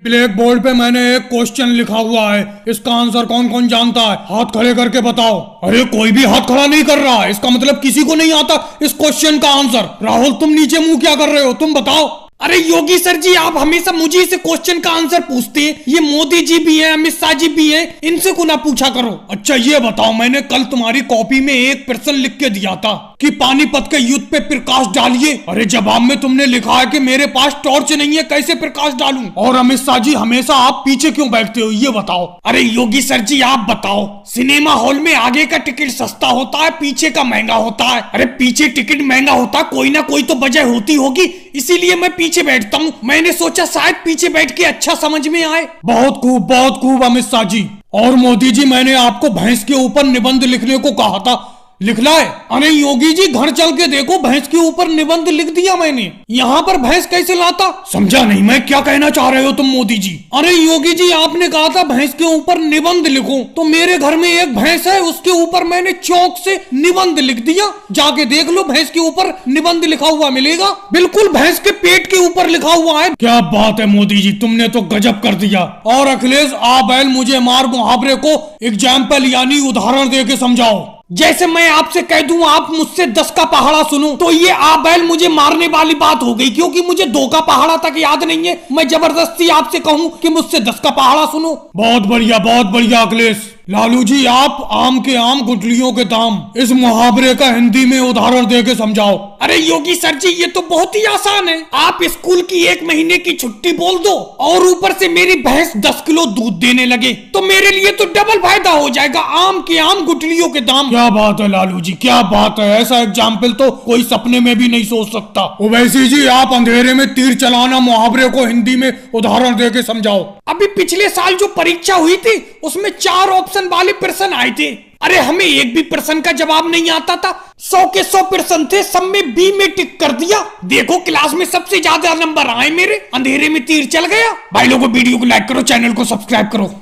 Black board पे मैंने एक क्वेश्चन लिखा हुआ है, इसका आंसर कौन कौन जानता है? हाथ खड़े करके बताओ। अरे कोई भी हाथ खड़ा नहीं कर रहा है, इसका मतलब किसी को नहीं आता इस क्वेश्चन का आंसर। राहुल तुम नीचे मुंह क्या कर रहे हो, तुम बताओ। अरे योगी सर जी, आप हमेशा मुझे इस क्वेश्चन का आंसर पूछते हैं। ये मोदी जी भी है, अमित शाह जी भी है, इनसे को ना पूछा करो। अच्छा ये बताओ, मैंने कल तुम्हारी कॉपी में एक प्रश्न लिख के दिया था कि पानीपत के युद्ध पे प्रकाश डालिए। अरे जवाब में तुमने लिखा है कि मेरे पास टॉर्च नहीं है, कैसे प्रकाश डालूं? और अमित शाह जी, हमेशा आप पीछे क्यों बैठते हो, ये बताओ। अरे योगी सर जी आप बताओ, सिनेमा हॉल में आगे का टिकट सस्ता होता है, पीछे का महंगा होता है। अरे पीछे टिकट महंगा होता है, कोई ना कोई तो वजह होती होगी, इसीलिए मैं पीछे बैठता हूँ। मैंने सोचा शायद पीछे बैठ के अच्छा समझ में आए। बहुत खूब अमित शाह जी। और मोदी जी, मैंने आपको भैंस के ऊपर निबंध लिखने को कहा था, लिखला है? अरे योगी जी घर चल के देखो, भैंस के ऊपर निबंध लिख दिया मैंने। यहाँ पर भैंस कैसे लाता? समझा नहीं मैं क्या कहना चाह रहे हो तुम मोदी जी। अरे योगी जी आपने कहा था भैंस के ऊपर निबंध लिखो, तो मेरे घर में एक भैंस है, उसके ऊपर मैंने चौक से निबंध लिख दिया। जाके देख लो, भैंस के ऊपर निबंध लिखा हुआ मिलेगा, बिल्कुल भैंस के पेट के ऊपर लिखा हुआ है। क्या बात है मोदी जी, तुमने तो गजब कर दिया। और अखिलेश, आ बैल मुझे मार मुहावरे को एग्जाम्पल यानी उदाहरण दे के समझाओ। जैसे मैं आपसे कह दूं आप मुझसे 10 का पहाड़ा सुनो, तो ये आप बैल मुझे मारने वाली बात हो गई, क्योंकि मुझे 2 का पहाड़ा तक याद नहीं है। मैं जबरदस्ती आपसे कहूं कि मुझसे 10 का पहाड़ा सुनो। बहुत बढ़िया अखिलेश। लालू जी, आप आम के आम गुठलियों के दाम, इस मुहावरे का हिंदी में उदाहरण दे के समझाओ। अरे योगी सर जी, ये तो बहुत ही आसान है। आप स्कूल की 1 महीने की छुट्टी बोल दो और ऊपर से मेरी भैंस 10 किलो दूध देने लगे, तो मेरे लिए तो डबल फायदा हो जाएगा। आम के आम गुठलियों के दाम। क्या बात है लालू जी, क्या बात है। ऐसा एग्जाम्पल तो कोई सपने में भी नहीं सोच सकता। ओवैसी जी, आप अंधेरे में तीर चलाना मुहावरे को हिंदी में उदाहरण दे के समझाओ। अभी पिछले साल जो परीक्षा हुई थी उसमें 4 ऑप्शन वाले प्रश्न आए थे। अरे हमें एक भी प्रश्न का जवाब नहीं आता था, 100 के 100 प्रश्न थे, सब में बी में टिक कर दिया। देखो क्लास में सबसे ज्यादा नंबर आए मेरे, अंधेरे में तीर चल गया। भाई लोगों वीडियो को लाइक करो, चैनल को सब्सक्राइब करो।